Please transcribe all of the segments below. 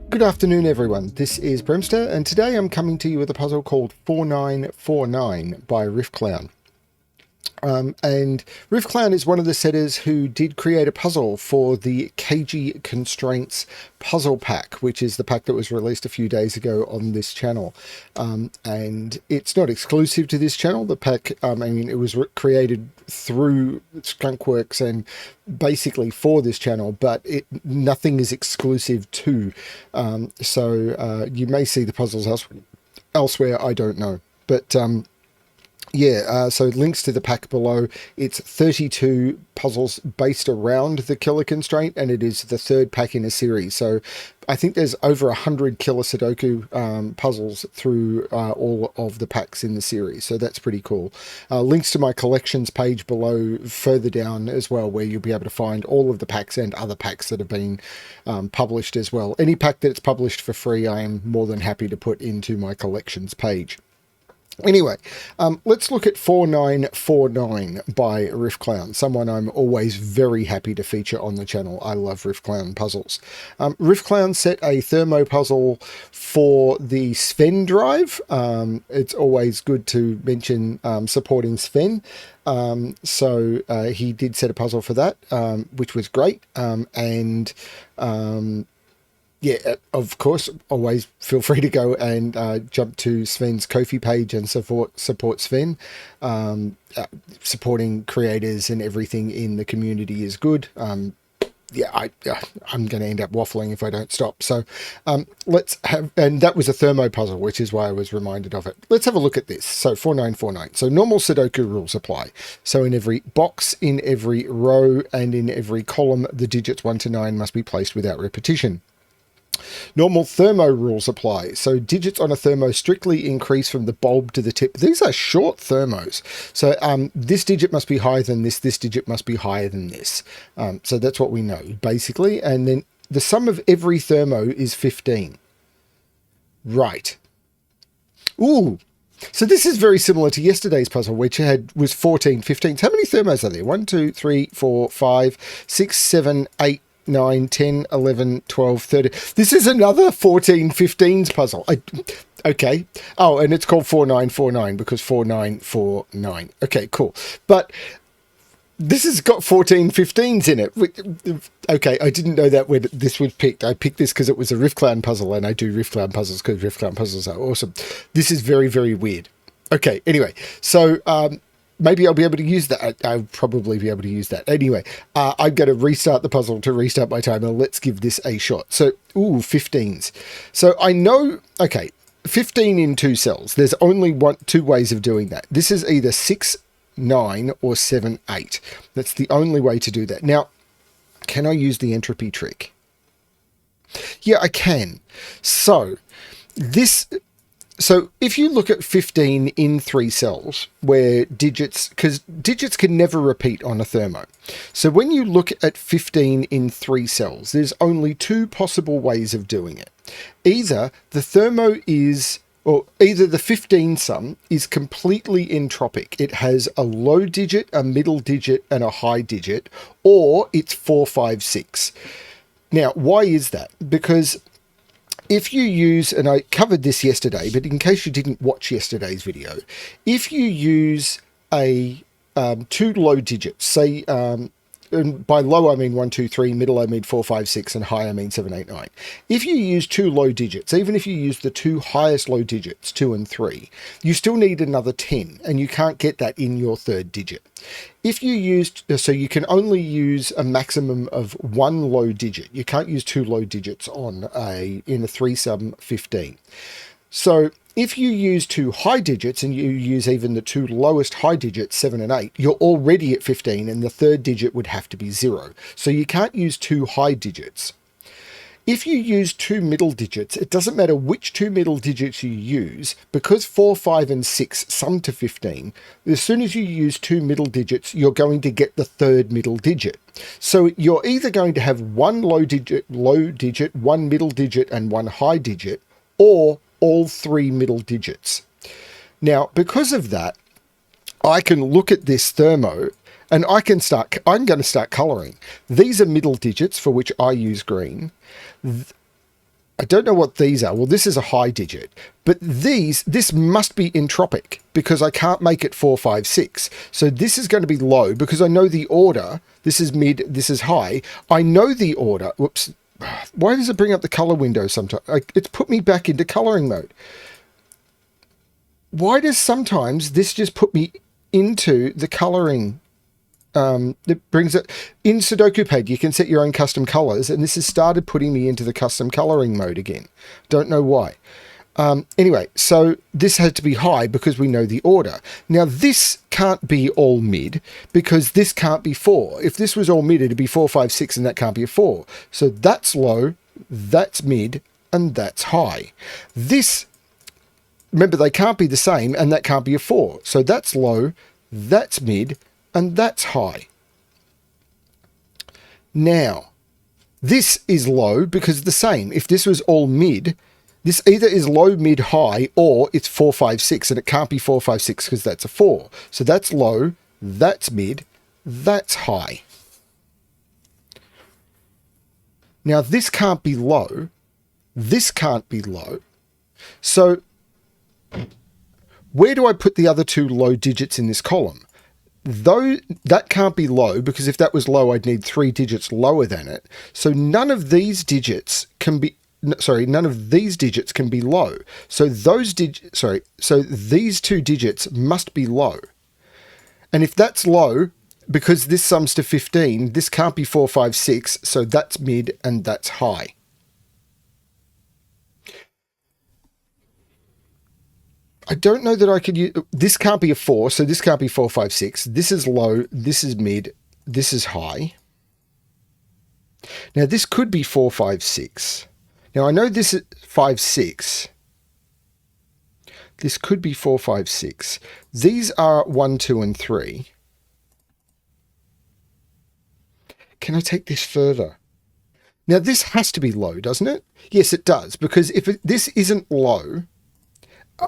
Good afternoon, everyone. This is BremSter, and today I'm coming to you with a puzzle called 4949 by Riffclown. And Riffclown is one of the setters who did create a puzzle for the Cagey Constraints Puzzle Pack, which is the pack that was released a few days ago on this channel. And it's not exclusive to this channel. The pack, it was created through Skunkworks and basically for this channel, but nothing is exclusive to. So you may see the puzzles elsewhere, I don't know. But so links to the pack below. It's 32 puzzles based around the killer constraint, and it is the third pack in a series. So I think there's over 100 killer Sudoku puzzles through all of the packs in the series. So that's pretty cool. Links to my collections page below further down as well, where you'll be able to find all of the packs and other packs that have been published as well. Any pack that's published for free, I am more than happy to put into my collections page. Anyway, let's look at 4949 by Riffclown, someone I'm always very happy to feature on the channel. I love Riffclown puzzles. Riffclown set a Thermo puzzle for the Sven drive. It's always good to mention supporting Sven. So he did set a puzzle for that, which was great. Yeah, of course, always feel free to go and jump to Sven's Ko-fi page and support Sven. Supporting creators and everything in the community is good. I'm going to end up waffling if I don't stop. So let's have, and that was a Thermo puzzle, which is why I was reminded of it. Let's have a look at this. So 4949. So normal Sudoku rules apply. So in every box, in every row, and in every column, the digits 1 to 9 must be placed without repetition. Normal Thermo rules apply. So digits on a thermo strictly increase from the bulb to the tip. These are short thermos. So this digit must be higher than this. This digit must be higher than this. So that's what we know, basically. And then the sum of every thermo is 15. Right. Ooh. So this is very similar to yesterday's puzzle, which was 14, 15. How many thermos are there? 1, 2, 3, 4, 5, 6, 7, 8, 9, 10, 11, 12, 13. This is another 14, 15s puzzle. Okay. Oh, and it's called 4949 because 4949. Okay, cool. But this has got 14, 15s in it. Okay, I didn't know that when this was picked. I picked this because it was a Riffclown puzzle, and I do Riffclown puzzles because Riffclown puzzles are awesome. This is very, very weird. Okay, anyway, so maybe I'll be able to use that. I'll probably be able to use that. Anyway, I'm going to restart the puzzle to restart my timer. Let's give this a shot. So, 15s. So I know, okay, 15 in 2 cells. There's only two ways of doing that. This is either 6, 9 or 7, 8. That's the only way to do that. Now, can I use the entropy trick? Yeah, I can. So if you look at 15 in 3 cells where because digits can never repeat on a thermo. So when you look at 15 in 3 cells, there's only 2 possible ways of doing it. Either the 15 sum is completely entropic. It has a low digit, a middle digit, and a high digit, or it's 4, 5, 6. Now, why is that? Because if you use, and I covered this yesterday, but in case you didn't watch yesterday's video, if you use 2 low digits, say, and by low I mean 1, 2, 3, middle I mean 4, 5, 6, and high I mean 7, 8, 9. If you use 2 low digits, even if you use the 2 highest low digits, 2 and 3, you still need another 10, and you can't get that in your third digit. If you used, so you can only use a maximum of 1 low digit. You can't use 2 low digits in a 3 sum 15. So if you use 2 high digits and you use even the 2 lowest high digits, 7 and 8, you're already at 15 and the third digit would have to be 0. So you can't use 2 high digits. If you use 2 middle digits, it doesn't matter which 2 middle digits you use, because 4, 5, and 6 sum to 15, as soon as you use 2 middle digits, you're going to get the third middle digit. So you're either going to have 1 low digit, 1 middle digit, and 1 high digit, or all 3 middle digits. Now, because of that, I can look at this thermo and I'm going to start coloring. These are middle digits for which I use green. I don't know what these are. Well, this is a high digit, but this must be entropic because I can't make it 4, 5, 6. So this is going to be low because I know the order. This is mid, this is high. I know the order. Whoops. Why does it bring up the color window sometimes? It's put me back into coloring mode. Why does sometimes this just put me into the coloring? It brings it in Sudoku Pad. You can set your own custom colors, and this has started putting me into the custom coloring mode again. Don't know why. Anyway, so this had to be high because we know the order. Now this can't be all mid because this can't be 4. If this was all mid, it'd be 4, 5, 6, and that can't be a 4. So that's low, that's mid, and that's high. This, remember, they can't be the same, and that can't be a 4. So that's low, that's mid, and that's high. Now, this is low because the same. If this was all mid, this either is low, mid, high, or it's 4, 5, 6, and it can't be 4, 5, 6 because that's a 4. So that's low, that's mid, that's high. Now, this can't be low. This can't be low. So where do I put the other 2 low digits in this column? Though that can't be low because if that was low, I'd need 3 digits lower than it. So none of these digits can be, none of these digits can be low. So so these 2 digits must be low. And if that's low, because this sums to 15, this can't be 4, 5, 6. So that's mid and that's high. I don't know that I could use, this can't be a 4, so this can't be 4, 5, 6. This is low, this is mid, this is high. Now this could be 4, 5, 6. Now I know this is 5, 6. This could be 4, 5, 6. These are 1, 2, and 3. Can I take this further? Now this has to be low, doesn't it? Yes, it does, because if this isn't low,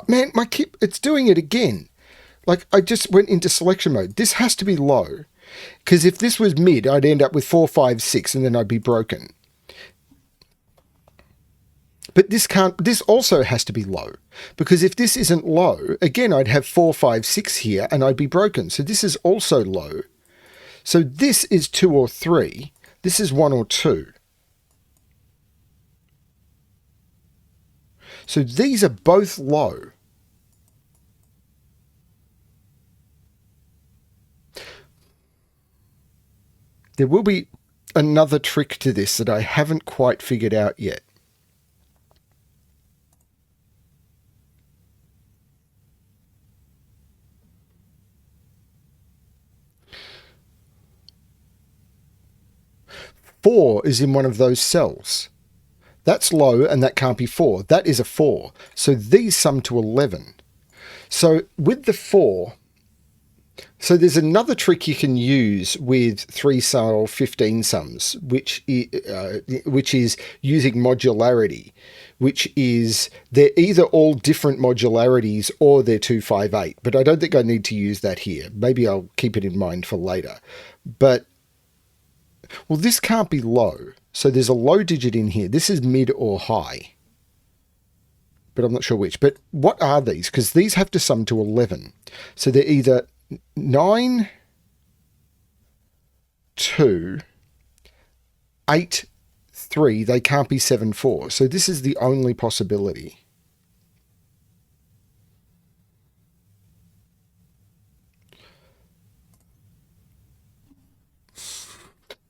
man, my kit, it's doing it again. Like, I just went into selection mode. This has to be low. Because if this was mid, I'd end up with 4, 5, 6, and then I'd be broken. But this also has to be low. Because if this isn't low, again, I'd have 4, 5, 6 here, and I'd be broken. So this is also low. So this is 2 or 3. This is 1 or 2. So these are both low. There will be another trick to this that I haven't quite figured out yet. Four is in one of those cells. That's low and that can't be 4. That is a 4. So these sum to 11. So with the 4, so there's another trick you can use with 3-sum or 15 sums, which is using modularity, which is they're either all different modularities or they're 2, 5, 8. But I don't think I need to use that here. Maybe I'll keep it in mind for later. But, well, this can't be low. So there's a low digit in here. This is mid or high, but I'm not sure which. But what are these? Because these have to sum to 11. So they're either 9, 2, 8, 3. They can't be 7, 4. So this is the only possibility.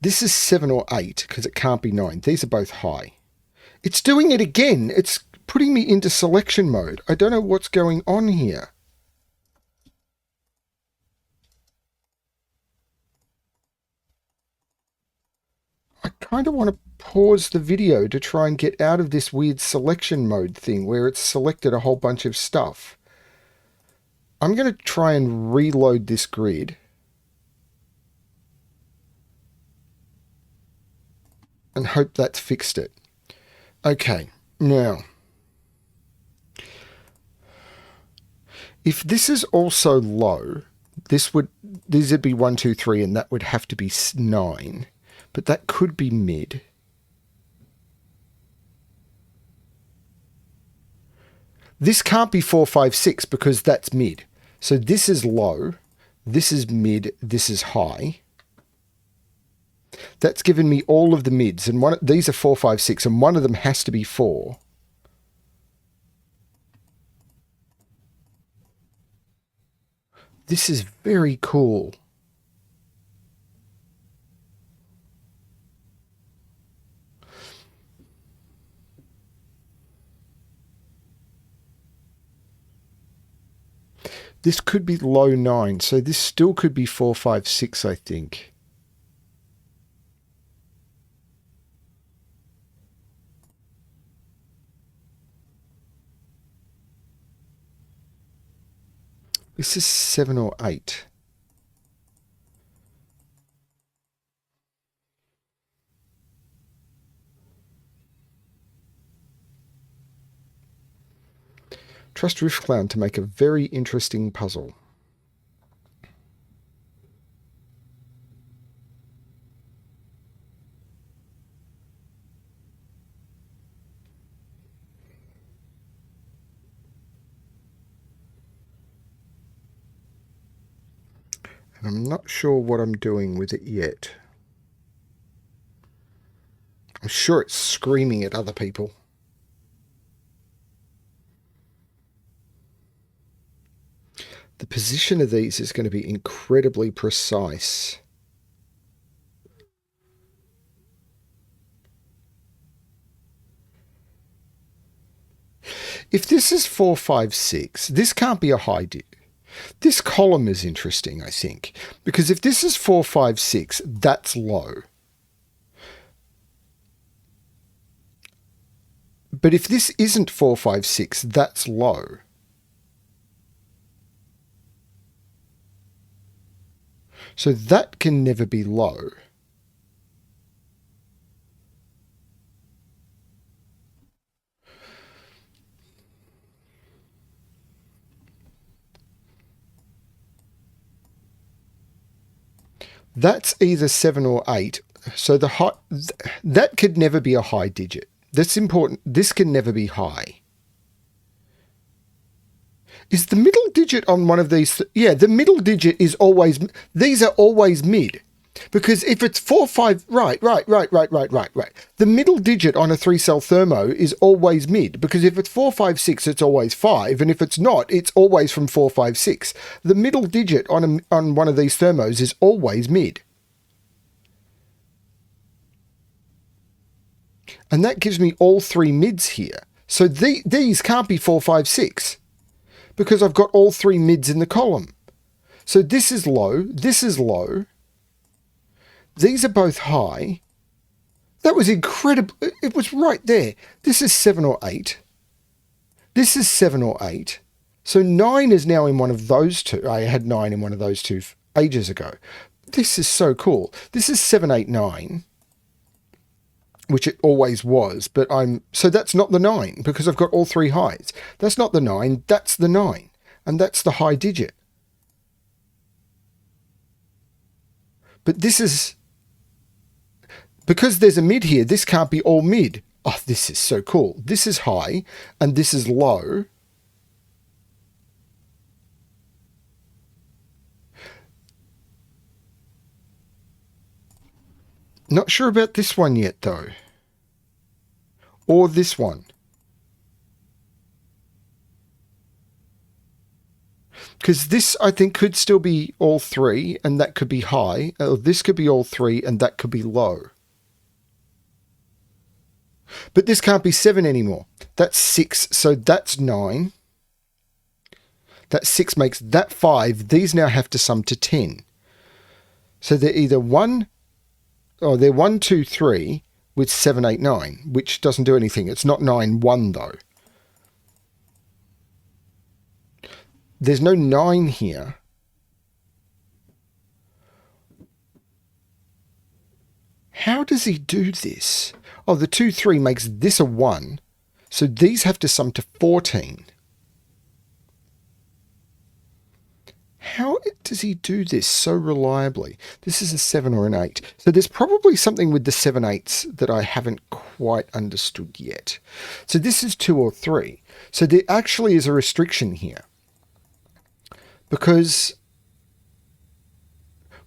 This is 7 or 8 because it can't be 9. These are both high. It's doing it again. It's putting me into selection mode. I don't know what's going on here. I kind of want to pause the video to try and get out of this weird selection mode thing where it's selected a whole bunch of stuff. I'm going to try and reload this grid. And hope that's fixed it. Okay, now, if this is also low, these would be 1, 2, 3, and that would have to be 9, but that could be mid. This can't be 4, 5, 6 because that's mid. So this is low, this is mid, this is high. That's given me all of the mids, and these are 4, 5, 6, and one of them has to be 4. This is very cool. This could be low 9, so this still could be 4, 5, 6, I think. This is 7 or 8. Trust Riffclown to make a very interesting puzzle. And I'm not sure what I'm doing with it yet. I'm sure it's screaming at other people. The position of these is going to be incredibly precise. If this is 4, 5, 6, this can't be a high digit. This column is interesting, I think, because if this is 4, 5, 6, that's low. But if this isn't 4, 5, 6, that's low. So that can never be low. That's either 7 or 8. So the high, that could never be a high digit. That's important. This can never be high. Is the middle digit on one of these? Yeah, the middle digit is always, these are always mid. Because if it's 4, 5, right. The middle digit on a 3-cell thermo is always mid. Because if it's 4, 5, 6, it's always 5. And if it's not, it's always from 4, 5, 6. The middle digit on one of these thermos is always mid. And that gives me all 3 mids here. So these can't be 4, 5, 6. Because I've got all 3 mids in the column. So this is low, this is low. These are both high. That was incredible. It was right there. This is 7 or 8. This is 7 or 8. So 9 is now in one of those two. I had 9 in one of those two ages ago. This is so cool. This is 7, 8, 9. Which it always was, but so that's not the 9 because I've got all 3 highs. That's not the 9, that's the 9. And that's the high digit. But this is, because there's a mid here, this can't be all mid. Oh, this is so cool. This is high and this is low. Not sure about this one yet, though. Or this one. Because this, I think, could still be all 3, and that could be high. Or this could be all 3, and that could be low. But this can't be 7 anymore. That's 6, so that's 9. That 6 makes that 5. These now have to sum to 10. So they're either 1... Oh, they're 1, 2, 3 with 7, 8, 9, which doesn't do anything. It's not 9, 1 though. There's no 9 here. How does he do this? Oh, the 2, 3 makes this a 1. So these have to sum to 14. How does he do this so reliably? This is a 7 or an 8. So there's probably something with the 7/8s that I haven't quite understood yet. So this is 2 or 3. So there actually is a restriction here. Because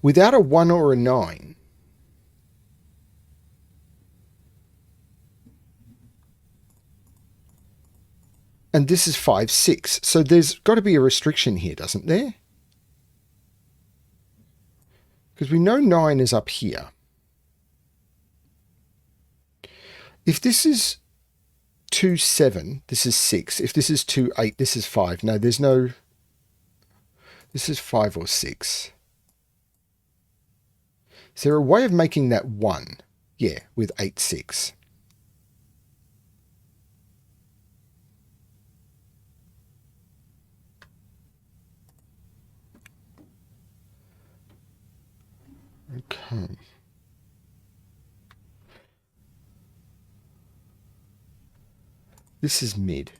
without a 1 or a 9, and this is 5, 6. So there's got to be a restriction here, doesn't there? Because we know 9 is up here. If this is 2, 7, this is 6. If this is 2, 8, this is 5. No, there's no... This is 5 or 6. Is there a way of making that 1? Yeah, with 8, 6. Okay. This is mid.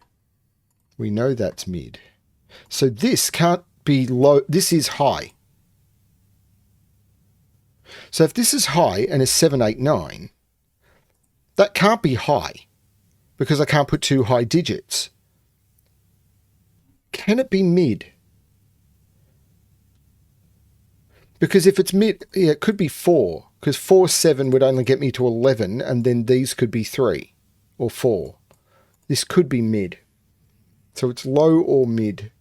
We know that's mid. So this can't be low. This is high. So if this is high and is 7, 8, 9, that can't be high because I can't put 2 high digits. Can it be mid? Because if it's mid, yeah, it could be 4, because 4, 7 would only get me to 11, and then these could be 3 or 4. This could be mid. So it's low or mid.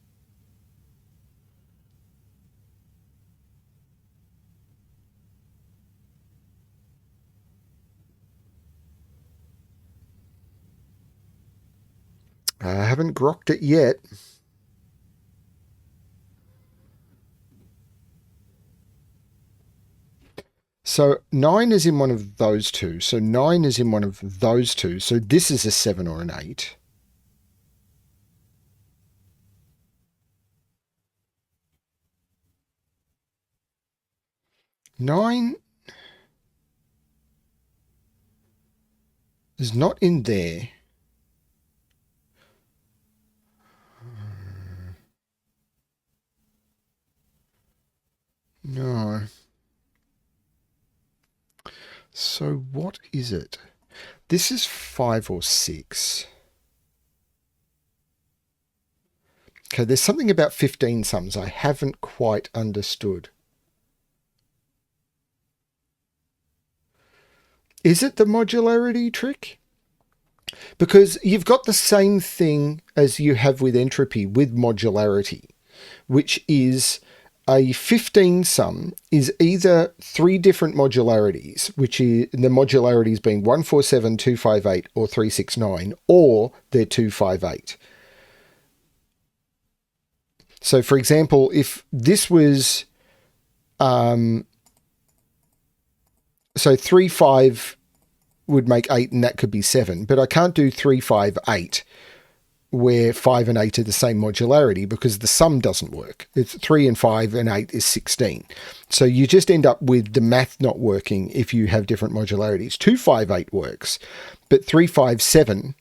I haven't grokked it yet. So 9 is in one of those two. So 9 is in one of those two. So this is a 7 or an 8. Nine is not in there. No. So what is it? This is 5 or 6. Okay, there's something about 15 sums I haven't quite understood. Is it the modularity trick? Because you've got the same thing as you have with entropy with modularity, which is a 15 sum is either 3 different modularities, which is the modularities being 147, 258, or 369, or they're 258. So, for example, if this was, so 3, 5 would make 8, and that could be 7, but I can't do 3, 5, 8, where 5 and 8 are the same modularity because the sum doesn't work. It's 3 and 5 and 8 is 16. So you just end up with the math not working if you have different modularities. 2, 5, 8 works, but 3, 5, 7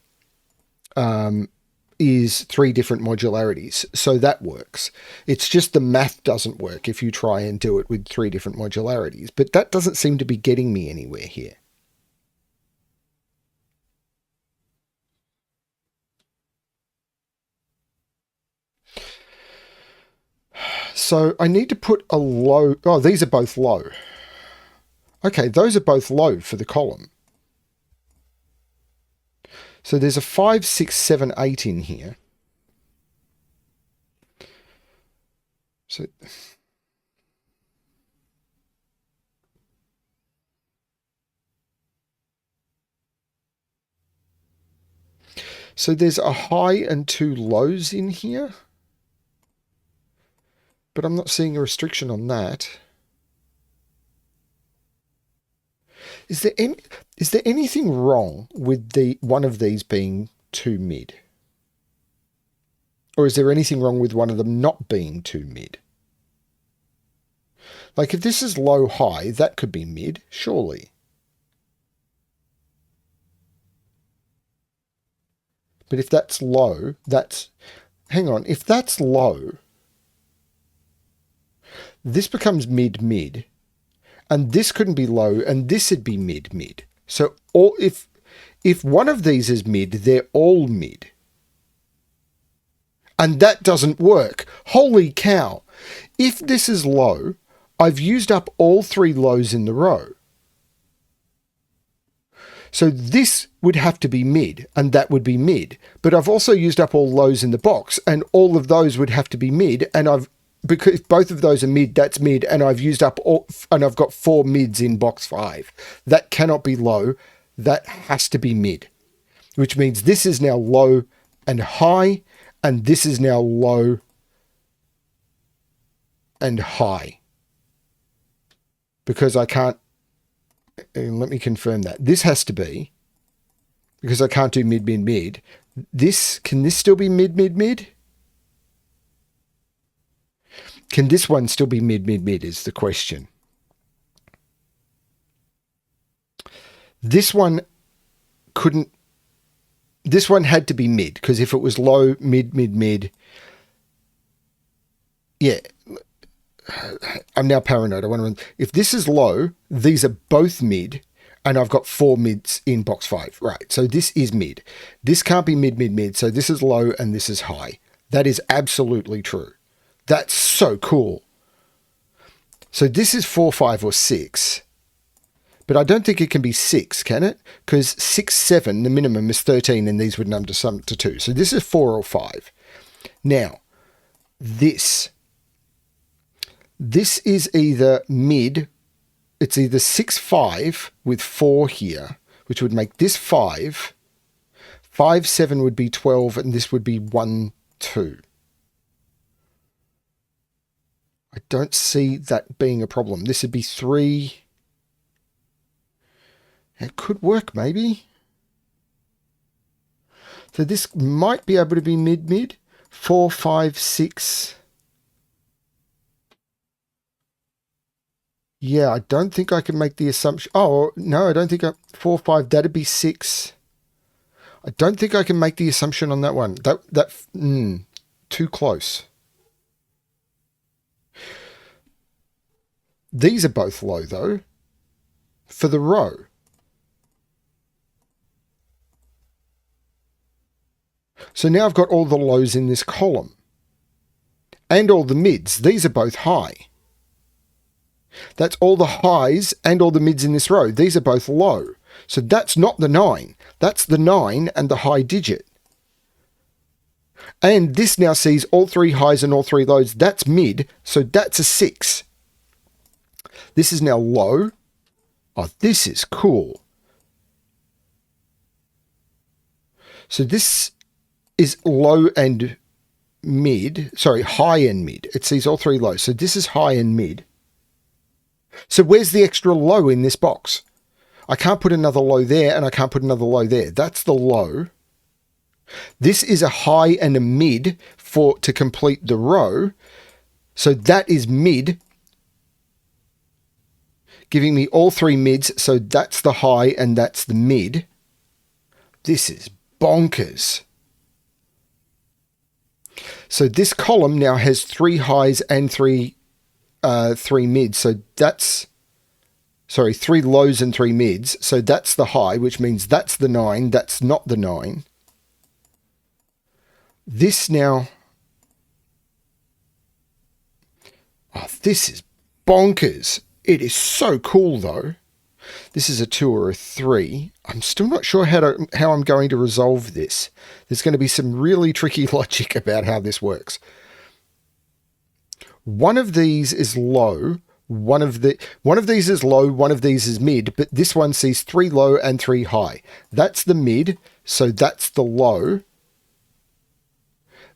is 3 different modularities. So that works. It's just the math doesn't work if you try and do it with 3 different modularities. But that doesn't seem to be getting me anywhere here. So I need to put a low. Oh, these are both low. Okay, those are both low for the column. So there's a 5, 6, 7, 8 in here. So there's a high and 2 lows in here. But I'm not seeing a restriction on that. Is there anything wrong with the one of these being 2 mid? Or is there anything wrong with one of them not being 2 mid? Like if this is low high, that could be mid, surely. But if that's low, that's... Hang on, if that's low... this becomes mid-mid, and this couldn't be low, and this would be mid-mid. So if one of these is mid, they're all mid. And that doesn't work. Holy cow. If this is low, I've used up all 3 lows in the row. So this would have to be mid, and that would be mid. But I've also used up all lows in the box, and all of those would have to be mid, and because both of those are mid, that's mid, and I've used up all, and I've got 4 mids in box 5. That cannot be low. That has to be mid, which means this is now low and high, and this is now low and high. Because I can't, let me confirm that. This has to be, because I can't do mid, mid, mid. Can this still be mid, mid, mid? Can this one still be mid, mid, mid is the question. This one couldn't, this one had to be mid, because if it was low, mid, mid, mid, yeah, I'm now paranoid. I want to, if this is low, these are both mid, and I've got 4 mids in box 5. Right, so this is mid. This can't be mid, mid, mid, so this is low and this is high. That is absolutely true. That's so cool. So this is 4, 5, or 6. But I don't think it can be 6, can it? Because 6, 7, the minimum is 13, and these would number to sum to 2. So this is 4 or 5. Now, this is either mid, it's either 6, 5 with 4 here, which would make this 5. 5, 7 would be 12, and this would be 1, 2. I don't see that being a problem. This would be 3. It could work, maybe. So this might be able to be mid-mid. 4, 5, 6. Yeah, I don't think I can make the assumption. Oh, no, I don't think 4, 5, that'd be 6. I don't think I can make the assumption on that one. Too close. These are both low, though, for the row. So now I've got all the lows in this column. And all the mids. These are both high. That's all the highs and all the mids in this row. These are both low. So that's not the 9. That's the 9 and the high digit. And this now sees all 3 highs and all 3 lows. That's mid. So that's a 6. This is now low. Oh, this is cool. So this is low and mid. Sorry, high and mid. It sees all 3 lows. So this is high and mid. So where's the extra low in this box? I can't put another low there, and I can't put another low there. That's the low. This is a high and a mid to complete the row. So that is mid, giving me all 3 mids. So that's the high and that's the mid. This is bonkers. So this column now has 3 highs and 3 mids. So that's, sorry, 3 lows and 3 mids. So that's the high, which means that's the 9. That's not the 9. This now, oh, this is bonkers. It is so cool, though. This is a 2 or a 3. I'm still not sure how I'm going to resolve this. There's going to be some really tricky logic about how this works. One of these is low. One of these is low. One of these is mid. But this one sees 3 low and 3 high. That's the mid. So that's the low.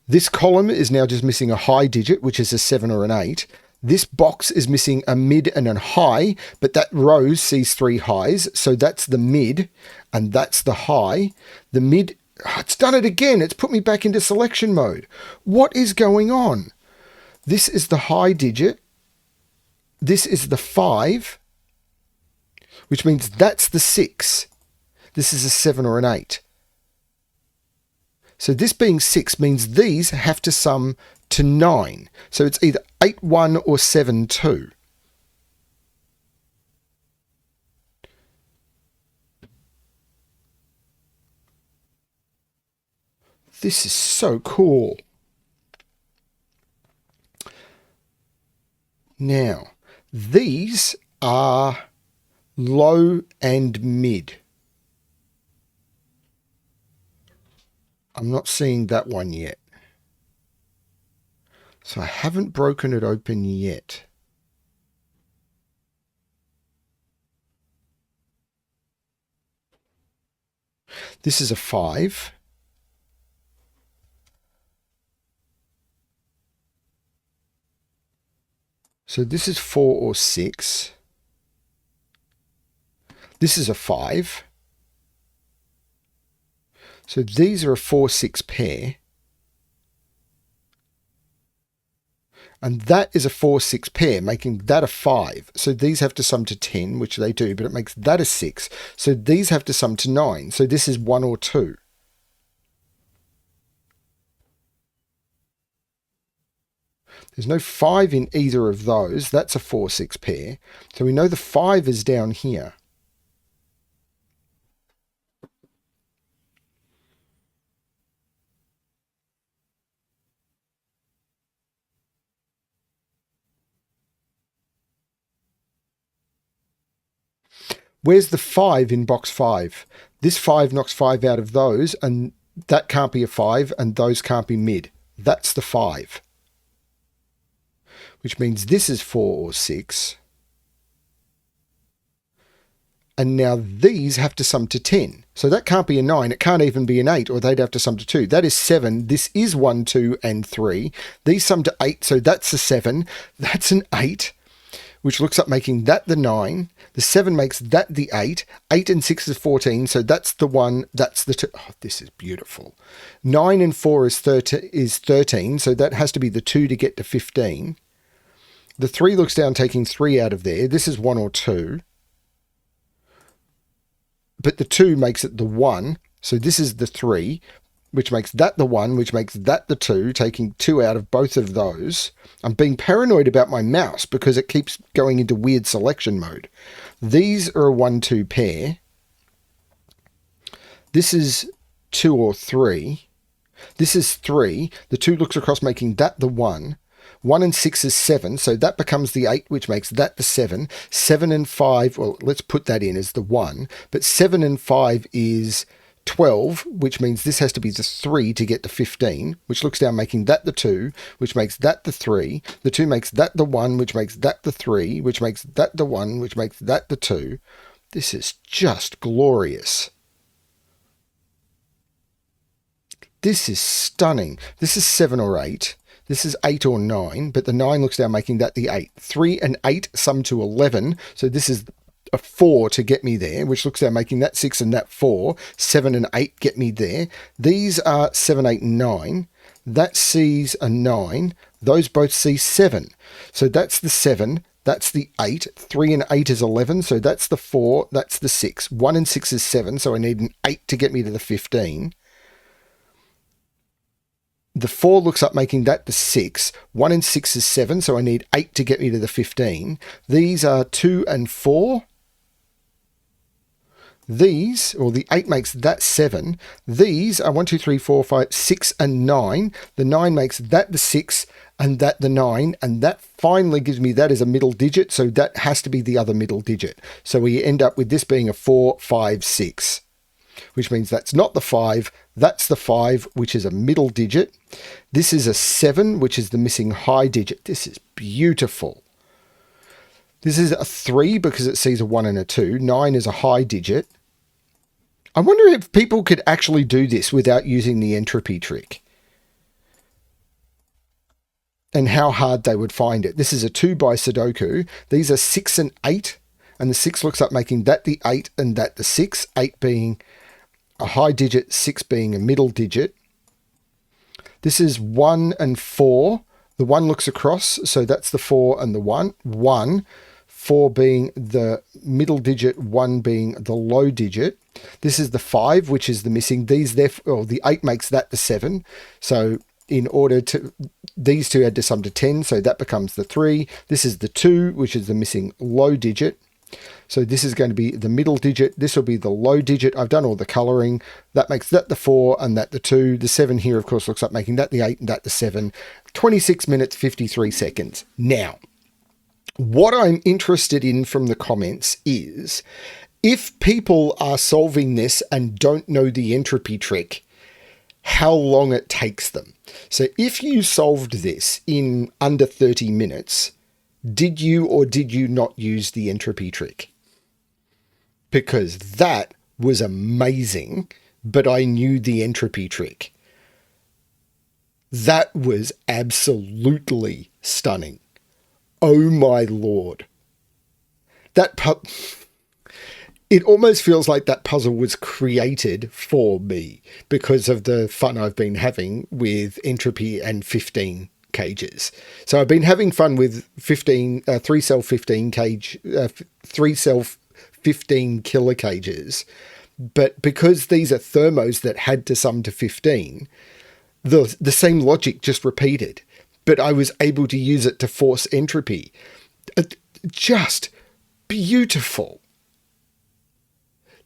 This column is now just missing a high digit, which is a 7 or an 8. This box is missing a mid and a high, but that row sees 3 highs. So that's the mid and that's the high. The mid, it's done it again. It's put me back into selection mode. What is going on? This is the high digit. This is the 5, which means that's the 6. This is a 7 or an 8. So this being 6 means these have to sum to 9. So it's either 8, 1 or 7, 2. This is so cool. Now, these are low and mid. I'm not seeing that one yet. So I haven't broken it open yet. This is a 5. So this is 4 or 6. This is a 5. So these are a 4, 6 pair. And that is a 4, 6 pair, making that a 5. So these have to sum to 10, which they do, but it makes that a 6. So these have to sum to 9. So this is 1 or 2. There's no 5 in either of those. That's a 4, 6 pair. So we know the 5 is down here. Where's the 5 in box 5? This 5 knocks 5 out of those, and that can't be a 5, and those can't be mid. That's the 5. Which means this is 4 or 6. And now these have to sum to 10. So that can't be a 9. It can't even be an 8, or they'd have to sum to 2. That is 7. This is 1, 2, and 3. These sum to 8, so that's a 7. That's an 8. Which looks up making that the 9. The 7 makes that the 8. 8 and 6 is 14, so that's the 1, that's the 2. Oh, this is beautiful. 9 and 4 is 13, so that has to be the 2 to get to 15. The 3 looks down, taking 3 out of there. This is 1 or 2. But the 2 makes it the 1, so this is the 3. Which makes that the 1, which makes that the 2, taking 2 out of both of those. I'm being paranoid about my mouse because it keeps going into weird selection mode. These are a 1, 2 pair. This is 2 or 3. This is 3. The 2 looks across, making that the 1. 1 and 6 is 7, so that becomes the 8, which makes that the 7. 7 and 5, well, let's put that in as the 1. But 7 and 5 is 12, which means this has to be the 3 to get to 15, which looks down, making that the 2, which makes that the 3. The 2 makes that the 1, which makes that the 3, which makes that the 1, which makes that the 2. This is just glorious. This is stunning. This is 7 or 8. This is 8 or 9, but the 9 looks down, making that the 8. 3 and 8 sum to 11, so this is a 4 to get me there, which looks down, making that 6 and that 4. 7 and 8 get me there. These are 7, 8, and 9. That sees a 9. Those both see 7. So that's the 7. That's the 8. 3 and 8 is 11. So that's the 4. That's the 6. 1 and 6 is 7. So I need an 8 to get me to the 15. The 4 looks up, making that the 6. 1 and 6 is 7. So I need 8 to get me to the 15. These are 2 and 4. These, or the 8 makes that 7. These are 1, 2, 3, 4, 5, 6, and 9. The 9 makes that the 6 and that the 9. And that finally gives me that as a middle digit. So that has to be the other middle digit. So we end up with this being a 4, 5, 6. Which means that's not the 5. That's the 5, which is a middle digit. This is a 7, which is the missing high digit. This is beautiful. This is a 3 because it sees a 1 and a 2. 9 is a high digit. I wonder if people could actually do this without using the entropy trick. And how hard they would find it. This is a 2 by Sudoku. These are 6 and 8. And the 6 looks up, making that the 8 and that the 6. 8 being a high digit, 6 being a middle digit. This is 1 and 4. The 1 looks across, so that's the 4 and the 1. 1. 4 being the middle digit, 1 being the low digit. This is the 5, which is the missing. The 8 makes that the 7. So in order to, these two had to sum to 10, so that becomes the 3. This is the 2, which is the missing low digit. So this is going to be the middle digit. This will be the low digit. I've done all the colouring. That makes that the 4 and that the 2. The 7 here, of course, looks like making that the 8 and that the 7. 26 minutes, 53 seconds. Now, what I'm interested in from the comments is, if people are solving this and don't know the entropy trick, how long it takes them. So if you solved this in under 30 minutes, did you or did you not use the entropy trick? Because that was amazing, but I knew the entropy trick. That was absolutely stunning. Oh my Lord. It almost feels like that puzzle was created for me because of the fun I've been having with entropy and 15 cages. So I've been having fun with 3-cell 15 cage, 3-cell 15 killer cages, but because these are thermos that had to sum to 15, the same logic just repeated, but I was able to use it to force entropy. Just beautiful.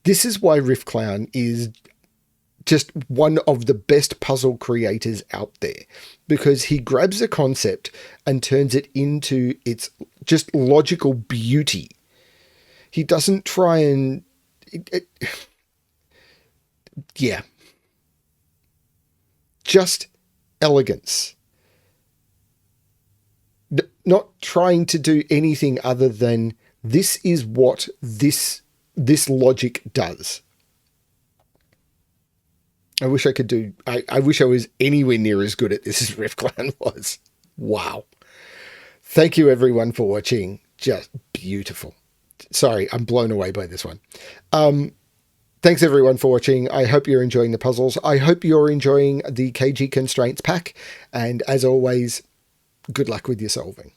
This is why Riffclown is just one of the best puzzle creators out there, because he grabs a concept and turns it into its just logical beauty. He doesn't try and... yeah. Just elegance. Not trying to do anything other than this is what this logic does. I wish I could do... I wish I was anywhere near as good at this as Riffclown was. Wow. Thank you everyone for watching. Just beautiful. Sorry, I'm blown away by this one. Thanks everyone for watching. I hope you're enjoying the puzzles. I hope you're enjoying the Cagey Constraints pack. And as always, good luck with your solving.